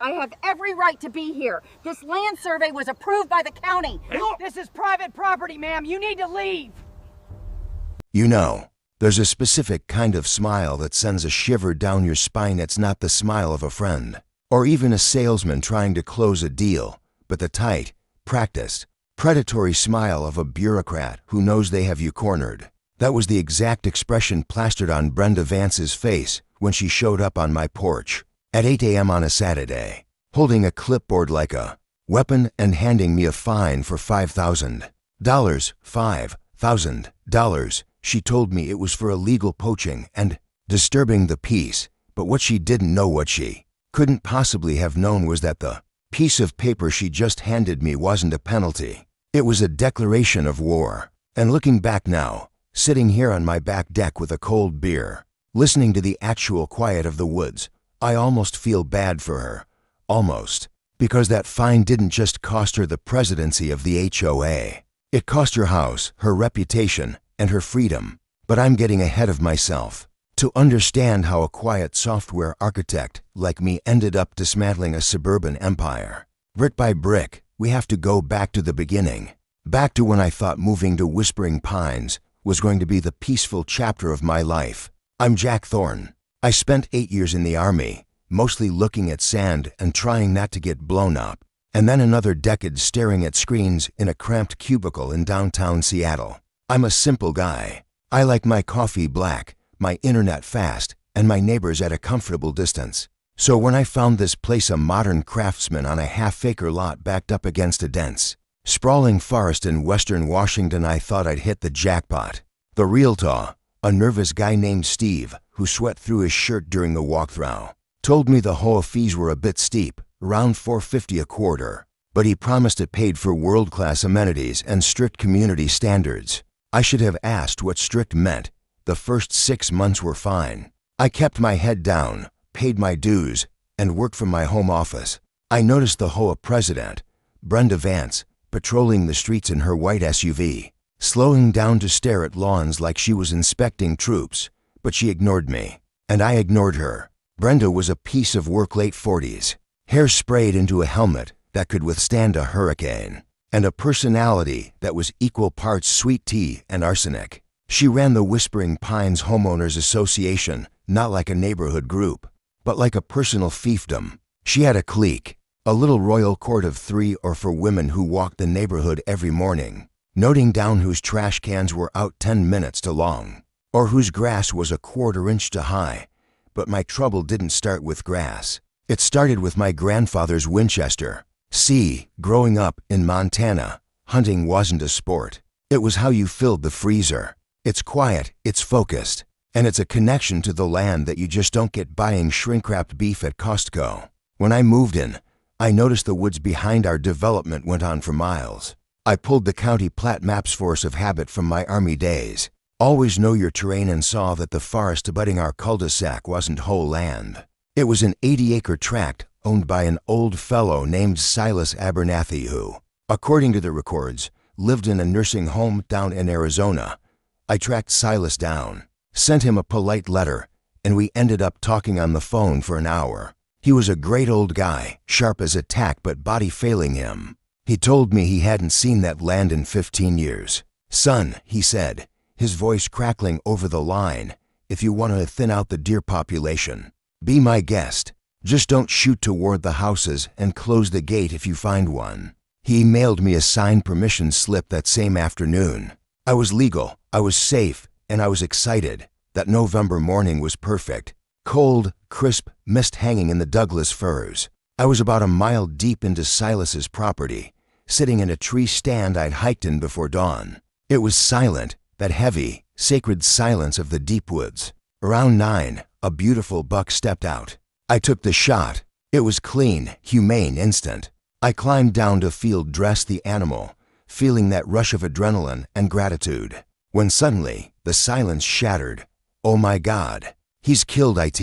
I have every right to be here. This land survey was approved by the county. This is private property, ma'am. You need to leave. You know, there's a specific kind of smile that sends a shiver down your spine. It's not the smile of a friend, or even a salesman trying to close a deal, but the tight, practiced, predatory smile of a bureaucrat who knows they have you cornered. That was the exact expression plastered on Brenda Vance's face when she showed up on my porch at 8 a.m. on a Saturday, holding a clipboard like a weapon and handing me a fine for $5,000. $5,000. She told me it was for illegal poaching and disturbing the peace, but what she didn't know, what she couldn't possibly have known, was that the piece of paper she just handed me wasn't a penalty. It was a declaration of war. And looking back now, sitting here on my back deck with a cold beer, listening to the actual quiet of the woods, I almost feel bad for her. Almost. Because that fine didn't just cost her the presidency of the HOA. It cost her house, her reputation, and her freedom. But I'm getting ahead of myself. To understand how a quiet software architect like me ended up dismantling a suburban empire, brick by brick, we have to go back to the beginning. Back to when I thought moving to Whispering Pines was going to be the peaceful chapter of my life. I'm Jack Thorne. I spent 8 years in the Army, mostly looking at sand and trying not to get blown up, and then another decade staring at screens in a cramped cubicle in downtown Seattle. I'm a simple guy. I like my coffee black, my internet fast, and my neighbors at a comfortable distance. So when I found this place, a modern craftsman on a half-acre lot backed up against a dense, sprawling forest in western Washington, I thought I'd hit the jackpot. The realtor, a nervous guy named Steve, who sweat through his shirt during the walkthrough, told me the HOA fees were a bit steep, around $450 a quarter, but he promised it paid for world-class amenities and strict community standards. I should have asked what strict meant. The first 6 months were fine. I kept my head down, paid my dues, and worked from my home office. I noticed the HOA president, Brenda Vance, patrolling the streets in her white SUV, slowing down to stare at lawns like she was inspecting troops, but she ignored me, and I ignored her. Brenda was a piece of work, late 40s, hair sprayed into a helmet that could withstand a hurricane, and a personality that was equal parts sweet tea and arsenic. She ran the Whispering Pines Homeowners Association, not like a neighborhood group, but like a personal fiefdom. She had a clique, a little royal court of 3 or 4 women who walked the neighborhood every morning, noting down whose trash cans were out 10 minutes too long, or whose grass was a 1/4 inch too high. But my trouble didn't start with grass. It started with my grandfather's Winchester. See, growing up in Montana, hunting wasn't a sport. It was how you filled the freezer. It's quiet, it's focused, and it's a connection to the land that you just don't get buying shrink-wrapped beef at Costco. When I moved in, I noticed the woods behind our development went on for miles. I pulled the county plat maps force of habit from my Army days. Always know your terrain, and saw that the forest abutting our cul-de-sac wasn't whole land. It was an 80-acre tract owned by an old fellow named Silas Abernathy who, according to the records, lived in a nursing home down in Arizona. I tracked Silas down, sent him a polite letter, and we ended up talking on the phone for an hour. He was a great old guy, sharp as a tack but body failing him. He told me he hadn't seen that land in 15 years. "Son," he said, his voice crackling over the line, "if you want to thin out the deer population, be my guest. Just don't shoot toward the houses and close the gate if you find one." He mailed me a signed permission slip that same afternoon. I was legal, I was safe, and I was excited. That November morning was perfect. Cold, crisp, mist hanging in the Douglas firs. I was about a mile deep into Silas's property, sitting in a tree stand I'd hiked in before dawn. It was silent, that heavy, sacred silence of the deep woods. Around 9, a beautiful buck stepped out. I took the shot. It was clean, humane, instant. I climbed down to field dress the animal, feeling that rush of adrenaline and gratitude, when suddenly the silence shattered. Oh my God, he's killed it.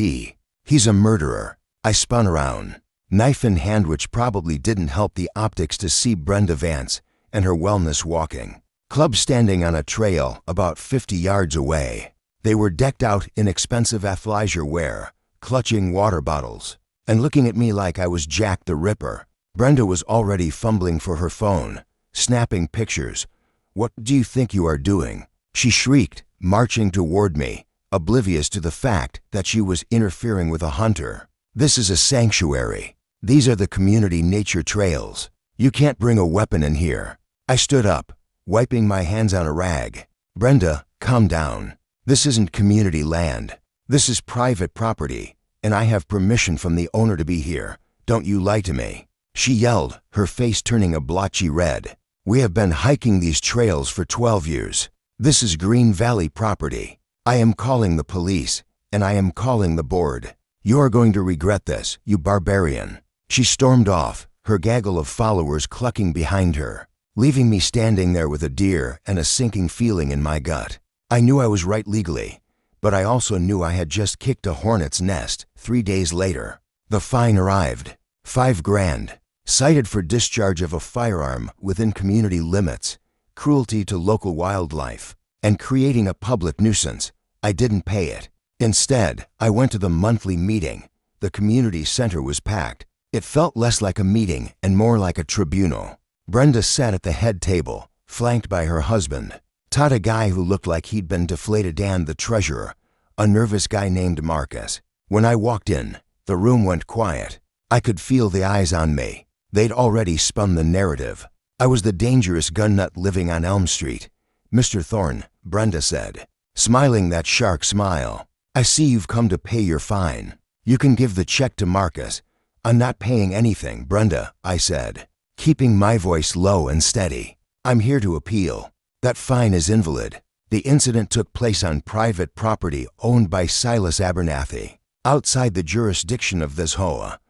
He's a murderer. I spun around, knife in hand, which probably didn't help the optics to see Brenda Vance and her wellness walking club standing on a trail about 50 yards away. They were decked out in expensive athleisure wear, clutching water bottles. and looking at me like I was Jack the Ripper. Brenda was already fumbling for her phone, snapping pictures. "What do you think you are doing?" she shrieked, marching toward me, oblivious to the fact that she was interfering with a hunter. "This is a sanctuary. These are the community nature trails. You can't bring a weapon in here." I stood up, wiping my hands on a rag. "Brenda, calm down. This isn't community land. This is private property, and I have permission from the owner to be here. Don't you lie to me," she yelled, her face turning a blotchy red. "We have been hiking these trails for 12 years. This is Green Valley property. I am calling the police, and I am calling the board. You are going to regret this, you barbarian." She stormed off, her gaggle of followers clucking behind her, leaving me standing there with a deer and a sinking feeling in my gut. I knew I was right legally, but I also knew I had just kicked a hornet's nest. 3 days later, the fine arrived. $5,000, cited for discharge of a firearm within community limits, cruelty to local wildlife, and creating a public nuisance. I didn't pay it. Instead, I went to the monthly meeting. The community center was packed. It felt less like a meeting and more like a tribunal. Brenda sat at the head table, flanked by her husband, Todd, a guy who looked like he'd been deflated, and the treasurer, a nervous guy named Marcus. When I walked in, the room went quiet. I could feel the eyes on me. They'd already spun the narrative. I was the dangerous gun nut living on Elm Street. "Mr. Thorne," Brenda said, smiling that shark smile, "I see you've come to pay your fine. You can give the check to Marcus." "I'm not paying anything, Brenda," I said, keeping my voice low and steady. "I'm here to appeal. That fine is invalid. The incident took place on private property owned by Silas Abernathy, outside the jurisdiction of this HOA.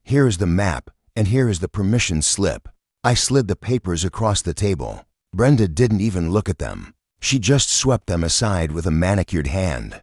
Here is the map, and here is the permission slip." I slid the papers across the table. Brenda didn't even look at them. She just swept them aside with a manicured hand.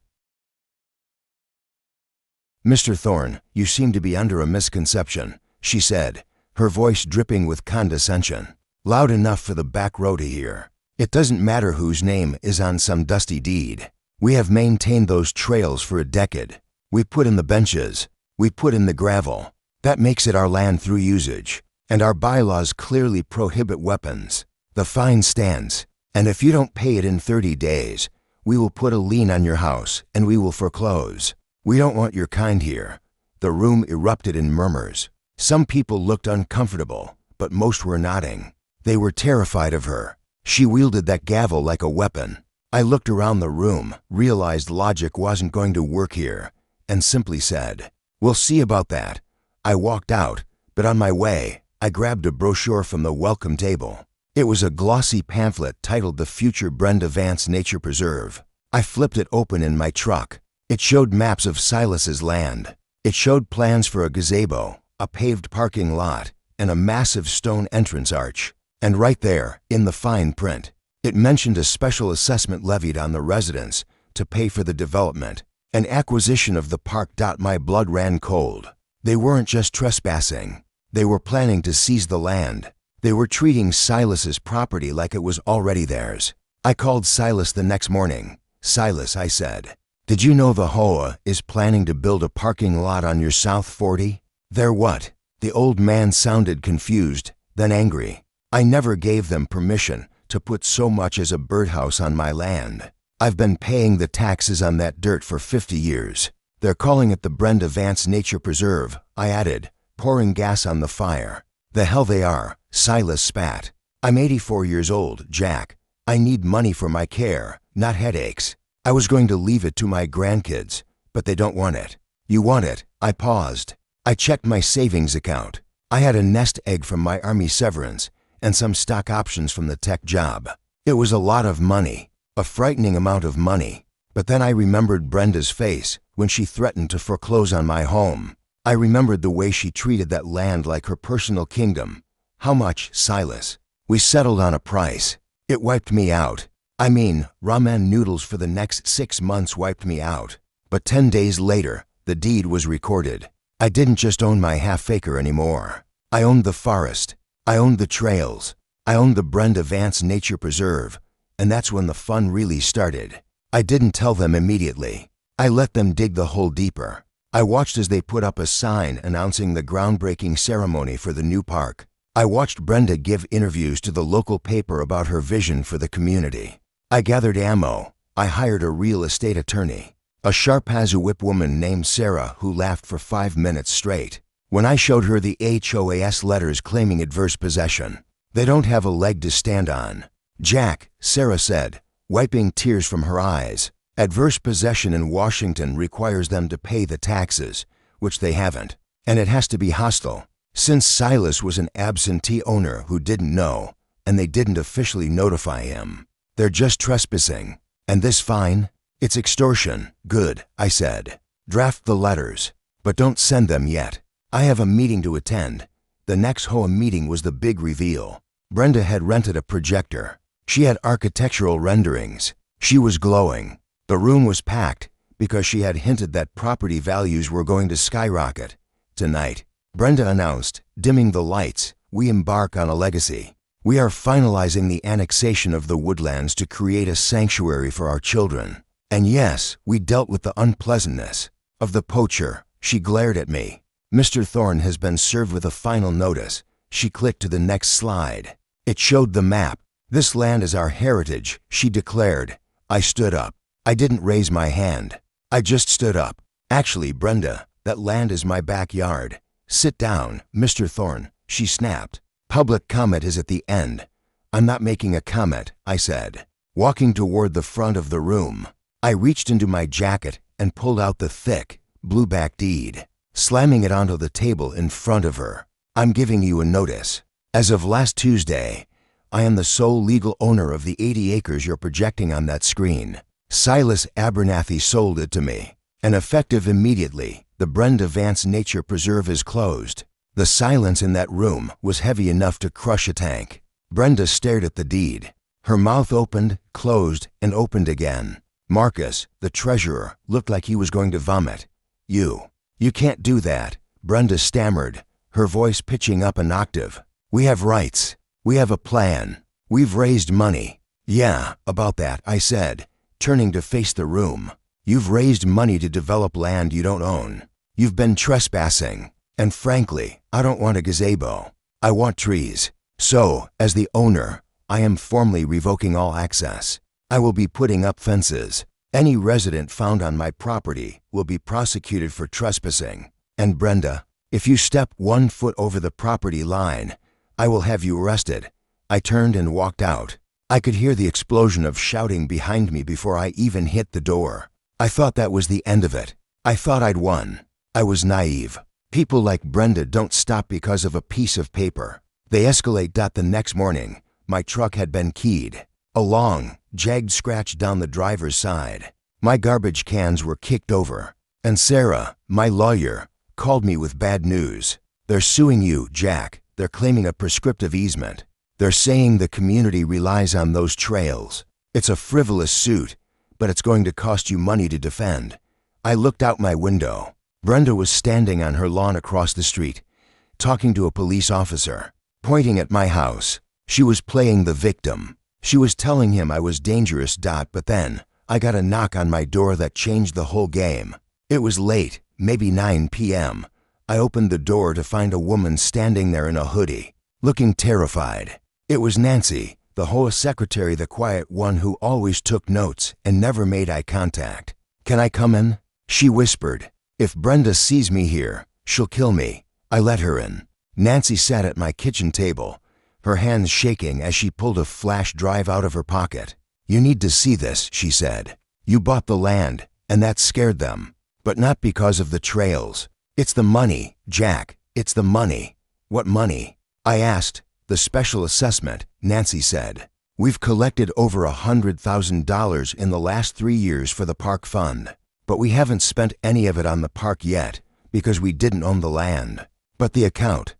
"Mr. Thorne, you seem to be under a misconception," she said, her voice dripping with condescension, loud enough for the back row to hear. "It doesn't matter whose name is on some dusty deed. We have maintained those trails for a decade. We put in the benches. We put in the gravel. That makes it our land through usage. And our bylaws clearly prohibit weapons. The fine stands, and if you don't pay it in 30 days, we will put a lien on your house and we will foreclose. We don't want your kind here." The room erupted in murmurs. Some people looked uncomfortable, but most were nodding. They were terrified of her. She wielded that gavel like a weapon. I looked around the room, realized logic wasn't going to work here, and simply said, "We'll see about that." I walked out, but on my way, I grabbed a brochure from the welcome table. It was a glossy pamphlet titled "The Future Brenda Vance Nature Preserve." I flipped it open in my truck. It showed maps of Silas's land. It showed plans for a gazebo, a paved parking lot, and a massive stone entrance arch. And right there, in the fine print, it mentioned a special assessment levied on the residents to pay for the development, an acquisition of the park. My blood ran cold. They weren't just trespassing. They were planning to seize the land. They were treating Silas's property like it was already theirs. I called Silas the next morning. "Silas," I said, "did you know the HOA is planning to build a parking lot on your South 40? "They're what?" The old man sounded confused, then angry. "I never gave them permission to put so much as a birdhouse on my land. I've been paying the taxes on that dirt for 50 years. They're calling it the Brenda Vance Nature Preserve," I added, pouring gas on the fire. "The hell they are," Silas spat. "I'm 84 years old, Jack. I need money for my care, not headaches. I was going to leave it to my grandkids, but they don't want it." "You want it?" I paused. I checked my savings account. I had a nest egg from my Army severance and some stock options from the tech job. It was a lot of money, a frightening amount of money. But then I remembered Brenda's face when she threatened to foreclose on my home. I remembered the way she treated that land like her personal kingdom. "How much, Silas?" We settled on a price. It wiped me out. I mean, ramen noodles for the next 6 months wiped me out. But 10 days later, the deed was recorded. I didn't just own my half-acre anymore. I owned the forest. I owned the trails. I owned the Brenda Vance Nature Preserve. And that's when the fun really started. I didn't tell them immediately. I let them dig the hole deeper. I watched as they put up a sign announcing the groundbreaking ceremony for the new park. I watched Brenda give interviews to the local paper about her vision for the community. I gathered ammo. I hired a real estate attorney, a sharp as a whip woman named Sarah who laughed for 5 minutes straight when I showed her the HOAS letters claiming adverse possession. They don't have a leg to stand on, Jack, Sarah said, wiping tears from her eyes. Adverse possession in Washington requires them to pay the taxes, which they haven't, and it has to be hostile. Since Silas was an absentee owner who didn't know, and they didn't officially notify him, they're just trespassing. And this fine? It's extortion. Good, I said. Draft the letters, but don't send them yet. I have a meeting to attend. The next HOA meeting was the big reveal. Brenda had rented a projector. She had architectural renderings. She was glowing. The room was packed because she had hinted that property values were going to skyrocket. Tonight, Brenda announced, dimming the lights, we embark on a legacy. We are finalizing the annexation of the woodlands to create a sanctuary for our children. And yes, we dealt with the unpleasantness of the poacher. She glared at me. Mr. Thorne has been served with a final notice. She clicked to the next slide. It showed the map. This land is our heritage, she declared. I stood up. I didn't raise my hand. I just stood up. Actually, Brenda, that land is my backyard. Sit down, Mr. Thorne, she snapped. Public comment is at the end. I'm not making a comment, I said. Walking toward the front of the room, I reached into my jacket and pulled out the thick, blueback deed, slamming it onto the table in front of her. I'm giving you a notice. As of last Tuesday, I am the sole legal owner of the 80 acres you're projecting on that screen. Silas Abernathy sold it to me, and effective immediately, the Brenda Vance Nature Preserve is closed. The silence in that room was heavy enough to crush a tank. Brenda stared at the deed. Her mouth opened, closed, and opened again. Marcus, the treasurer, looked like he was going to vomit. You can't do that, Brenda stammered, her voice pitching up an octave. We have rights. We have a plan. We've raised money. Yeah, about that, I said, turning to face the room. You've raised money to develop land you don't own. You've been trespassing. And frankly, I don't want a gazebo. I want trees. So, as the owner, I am formally revoking all access. I will be putting up fences. Any resident found on my property will be prosecuted for trespassing. And Brenda, if you step 1 foot over the property line, I will have you arrested. I turned and walked out. I could hear the explosion of shouting behind me before I even hit the door. I thought that was the end of it. I thought I'd won. I was naive. People like Brenda don't stop because of a piece of paper. They escalate. The next morning, my truck had been keyed. A long, jagged scratch down the driver's side. My garbage cans were kicked over. And Sarah, my lawyer, called me with bad news. They're suing you, Jack. They're claiming a prescriptive easement. They're saying the community relies on those trails. It's a frivolous suit, but it's going to cost you money to defend. I looked out my window. Brenda was standing on her lawn across the street, talking to a police officer, pointing at my house. She was playing the victim. She was telling him I was dangerous. But then, I got a knock on my door that changed the whole game. It was late, maybe 9 p.m. I opened the door to find a woman standing there in a hoodie, looking terrified. It was Nancy, the HOA secretary, the quiet one who always took notes and never made eye contact. Can I come in? She whispered. If Brenda sees me here, she'll kill me. I let her in. Nancy sat at my kitchen table, her hands shaking as she pulled a flash drive out of her pocket. You need to see this, she said. You bought the land, and that scared them. But not because of the trails. It's the money, Jack. It's the money. What money? I asked. The special assessment, Nancy said. We've collected over $100,000 in the last 3 years for the park fund. But we haven't spent any of it on the park yet, because we didn't own the land. But the account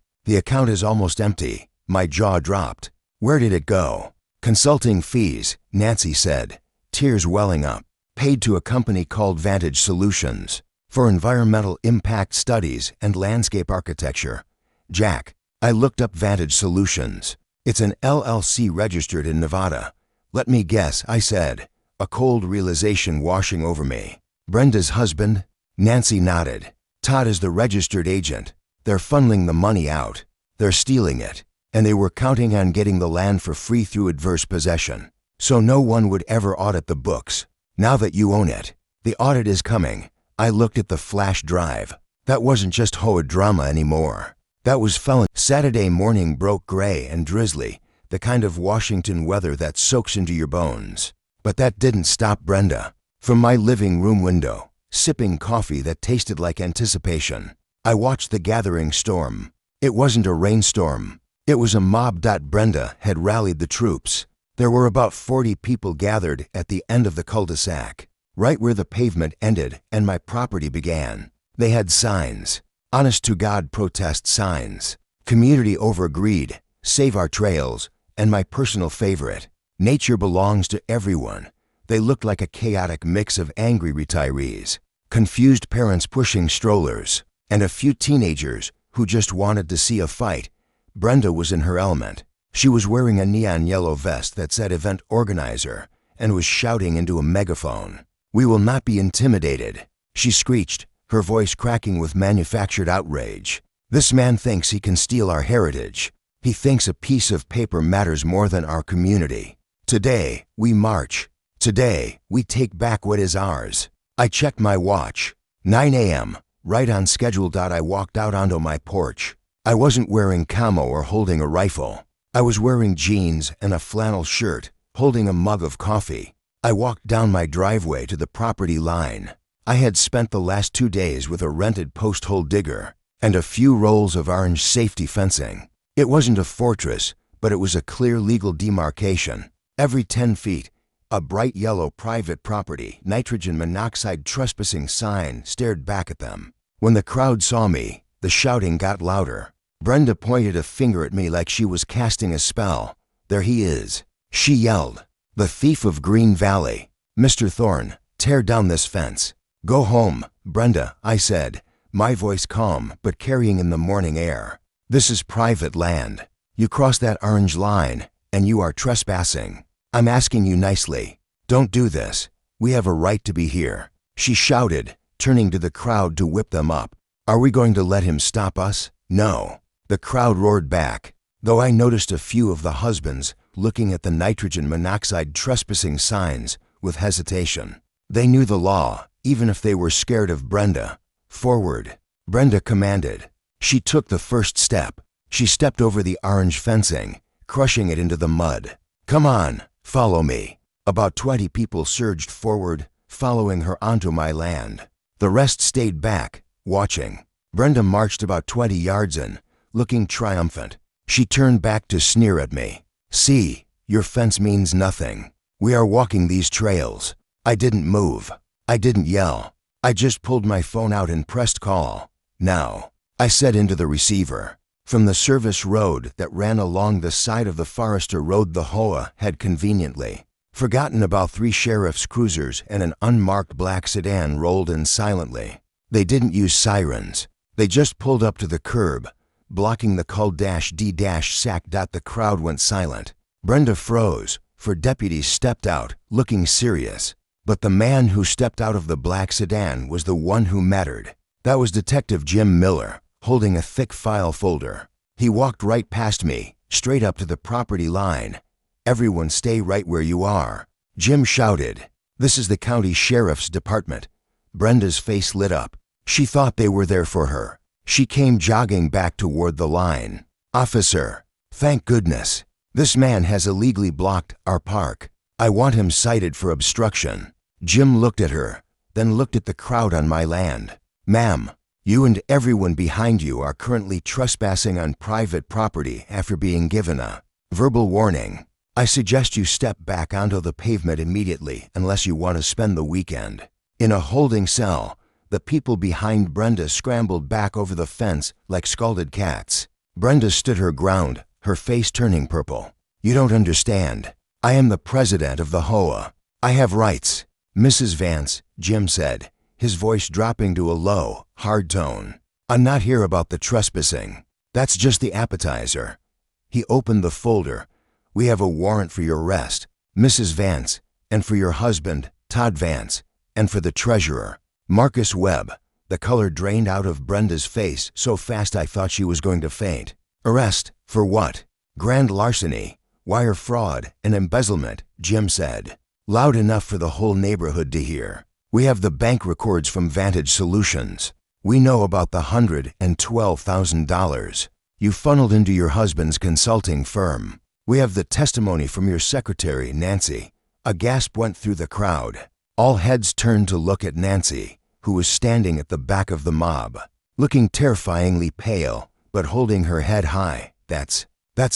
is almost empty. My jaw dropped. Where did it go? Consulting fees, Nancy said, tears welling up. Paid to a company called Vantage Solutions for environmental impact studies and landscape architecture. Jack, I looked up Vantage Solutions. It's an LLC registered in Nevada. Let me guess, I said, a cold realization washing over me. Brenda's husband? Nancy nodded. Todd is the registered agent. They're funneling the money out. They're stealing it. And they were counting on getting the land for free through adverse possession. So no one would ever audit the books. Now that you own it, the audit is coming. I looked at the flash drive. That wasn't just HOA drama anymore. That was felon. Saturday morning broke gray and drizzly, the kind of Washington weather that soaks into your bones. But that didn't stop Brenda. From my living room window, sipping coffee that tasted like anticipation, I watched the gathering storm. It wasn't a rainstorm. It was a mob. Brenda had rallied the troops. There were about 40 people gathered at the end of the cul-de-sac, right where the pavement ended and my property began. They had signs. Honest-to-God protest signs. Community over greed. Save our trails. And my personal favorite. Nature belongs to everyone. They looked like a chaotic mix of angry retirees, confused parents pushing strollers, and a few teenagers who just wanted to see a fight. Brenda was in her element. She was wearing a neon yellow vest that said event organizer and was shouting into a megaphone. "We will not be intimidated," she screeched, her voice cracking with manufactured outrage. "This man thinks he can steal our heritage. He thinks a piece of paper matters more than our community. Today, we march. Today, we take back what is ours." I checked my watch. 9 a.m., right on schedule. I walked out onto my porch. I wasn't wearing camo or holding a rifle. I was wearing jeans and a flannel shirt, holding a mug of coffee. I walked down my driveway to the property line. I had spent the last 2 days with a rented post-hole digger and a few rolls of orange safety fencing. It wasn't a fortress, but it was a clear legal demarcation. Every 10 feet, a bright yellow private property, nitrogen monoxide trespassing sign stared back at them. When the crowd saw me, the shouting got louder. Brenda pointed a finger at me like she was casting a spell. "There he is," she yelled. "The thief of Green Valley. Mr. Thorne, tear down this fence." "Go home, Brenda," I said, my voice calm but carrying in the morning air. "This is private land. You cross that orange line, and you are trespassing. I'm asking you nicely. Don't do this. We have a right to be here," she shouted, turning to the crowd to whip them up. "Are we going to let him stop us?" "No." The crowd roared back, though I noticed a few of the husbands looking at the nitrogen monoxide trespassing signs with hesitation. They knew the law, even if they were scared of Brenda. "Forward," Brenda commanded. She took the first step. She stepped over the orange fencing, crushing it into the mud. "Come on, follow me." About 20 people surged forward, following her onto my land. The rest stayed back, watching. Brenda marched about 20 yards in, looking triumphant. She turned back to sneer at me. "See, your fence means nothing. We are walking these trails." I didn't move. I didn't yell. I just pulled my phone out and pressed call. "Now," I said into the receiver. From the service road that ran along the side of the Forester Road, the HOA had conveniently forgotten about 3 sheriff's cruisers and an unmarked black sedan rolled in silently. They didn't use sirens. They just pulled up to the curb, blocking the cul-de-sac. The crowd went silent. Brenda froze, for deputies stepped out, looking serious. But the man who stepped out of the black sedan was the one who mattered. That was Detective Jim Miller, holding a thick file folder. He walked right past me, straight up to the property line. "Everyone stay right where you are," Jim shouted. "This is the county sheriff's department." Brenda's face lit up. She thought they were there for her. She came jogging back toward the line. "Officer, thank goodness. This man has illegally blocked our park. I want him cited for obstruction." Jim looked at her, then looked at the crowd on my land. "Ma'am, you and everyone behind you are currently trespassing on private property after being given a verbal warning. I suggest you step back onto the pavement immediately unless you want to spend the weekend." In a holding cell, the people behind Brenda scrambled back over the fence like scalded cats. Brenda stood her ground, her face turning purple. "You don't understand. I am the president of the HOA. I have rights." "Mrs. Vance," Jim said, his voice dropping to a low, hard tone. "I'm not here about the trespassing. That's just the appetizer." He opened the folder. "We have a warrant for your arrest, Mrs. Vance, and for your husband, Todd Vance, and for the treasurer, Marcus Webb. The color drained out of Brenda's face so fast I thought she was going to faint. Arrest? For what? Grand larceny, wire fraud, and embezzlement, Jim said. Loud enough for the whole neighborhood to hear. We have the bank records from Vantage Solutions. We know about the $112,000 you funneled into your husband's consulting firm. We have the testimony from your secretary, Nancy. A gasp went through the crowd. All heads turned to look at Nancy, who was standing at the back of the mob, looking terrifyingly pale, but holding her head high. That's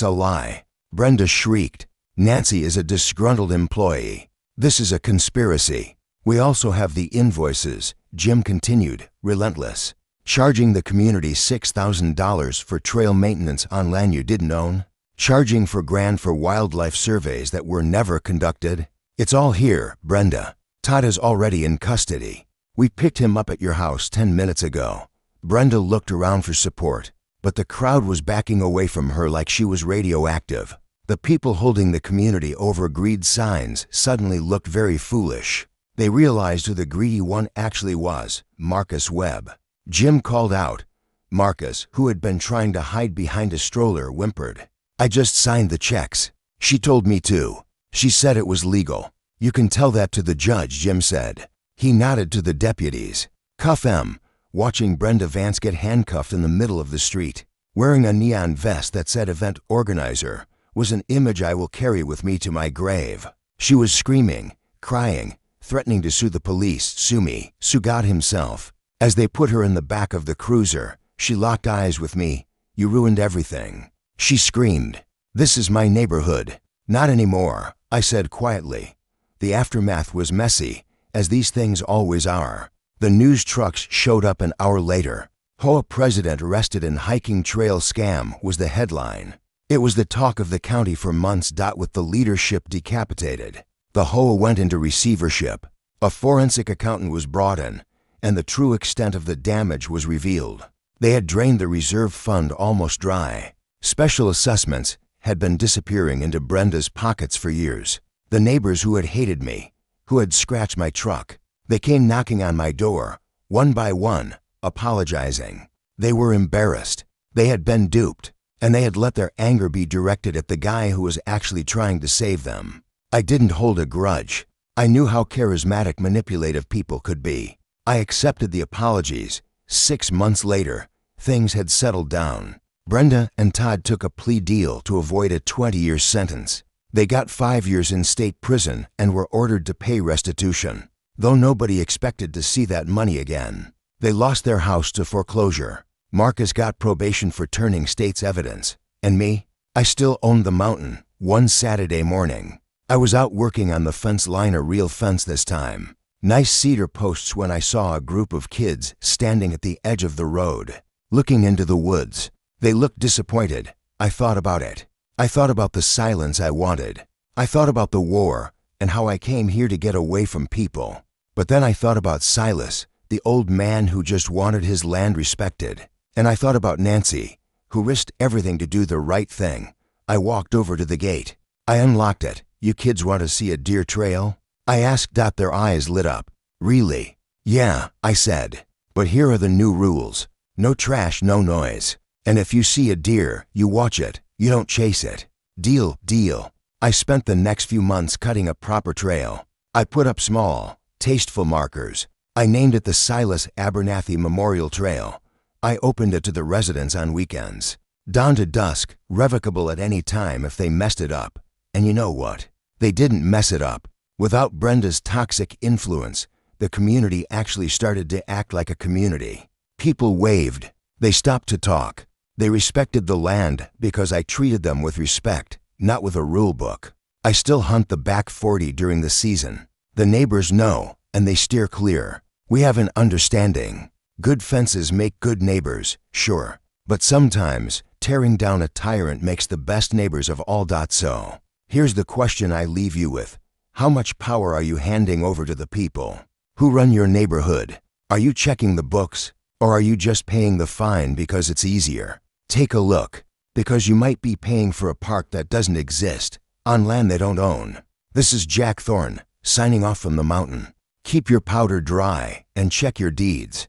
a lie. Brenda shrieked. Nancy is a disgruntled employee. This is a conspiracy. We also have the invoices, Jim continued, relentless. Charging the community $6,000 for trail maintenance on land you didn't own. Charging for grand for wildlife surveys that were never conducted. It's all here, Brenda. Todd is already in custody. We picked him up at your house 10 minutes ago. Brenda looked around for support, but the crowd was backing away from her like she was radioactive. The people holding the community over greed signs suddenly looked very foolish. They realized who the greedy one actually was, Marcus Webb. Jim called out. Marcus, who had been trying to hide behind a stroller, whimpered. I just signed the checks. She told me to. She said it was legal. You can tell that to the judge, Jim said. He nodded to the deputies. Cuff him. Watching Brenda Vance get handcuffed in the middle of the street, wearing a neon vest that said event organizer, was an image I will carry with me to my grave. She was screaming, crying, threatening to sue the police, sue me, sue God himself. As they put her in the back of the cruiser, she locked eyes with me. You ruined everything. She screamed. This is my neighborhood. Not anymore, I said quietly. The aftermath was messy, as these things always are. The news trucks showed up an hour later. HOA president arrested in hiking trail scam was the headline. It was the talk of the county for months. With the leadership decapitated, the HOA went into receivership. A forensic accountant was brought in, and the true extent of the damage was revealed. They had drained the reserve fund almost dry. Special assessments had been disappearing into Brenda's pockets for years. The neighbors who had hated me, who had scratched my truck, they came knocking on my door, one by one, apologizing. They were embarrassed. They had been duped, and they had let their anger be directed at the guy who was actually trying to save them. I didn't hold a grudge. I knew how charismatic, manipulative people could be. I accepted the apologies. 6 months later, things had settled down. Brenda and Todd took a plea deal to avoid a 20-year sentence. They got 5 years in state prison and were ordered to pay restitution, though nobody expected to see that money again. They lost their house to foreclosure. Marcus got probation for turning state's evidence. And me? I still owned the mountain. One Saturday morning, I was out working on the fence line, a real fence this time. Nice cedar posts, when I saw a group of kids standing at the edge of the road, looking into the woods. They looked disappointed. I thought about it. I thought about the silence I wanted. I thought about the war and how I came here to get away from people. But then I thought about Silas, the old man who just wanted his land respected. And I thought about Nancy, who risked everything to do the right thing. I walked over to the gate. I unlocked it. You kids want to see a deer trail? I asked. Their eyes lit up. Really? Yeah, I said. But here are the new rules. No trash, no noise. And if you see a deer, you watch it. You don't chase it. Deal, deal. I spent the next few months cutting a proper trail. I put up small, tasteful markers. I named it the Silas Abernathy Memorial Trail. I opened it to the residents on weekends. Dawn to dusk, revocable at any time if they messed it up. And you know what? They didn't mess it up. Without Brenda's toxic influence, the community actually started to act like a community. People waved. They stopped to talk. They respected the land because I treated them with respect, not with a rule book. I still hunt the back 40 during the season. The neighbors know, and they steer clear. We have an understanding. Good fences make good neighbors, sure. But sometimes, tearing down a tyrant makes the best neighbors of all. So, here's the question I leave you with. How much power are you handing over to the people who run your neighborhood? Are you checking the books, or are you just paying the fine because it's easier? Take a look, because you might be paying for a park that doesn't exist, on land they don't own. This is Jack Thorne, signing off from the mountain. Keep your powder dry and check your deeds.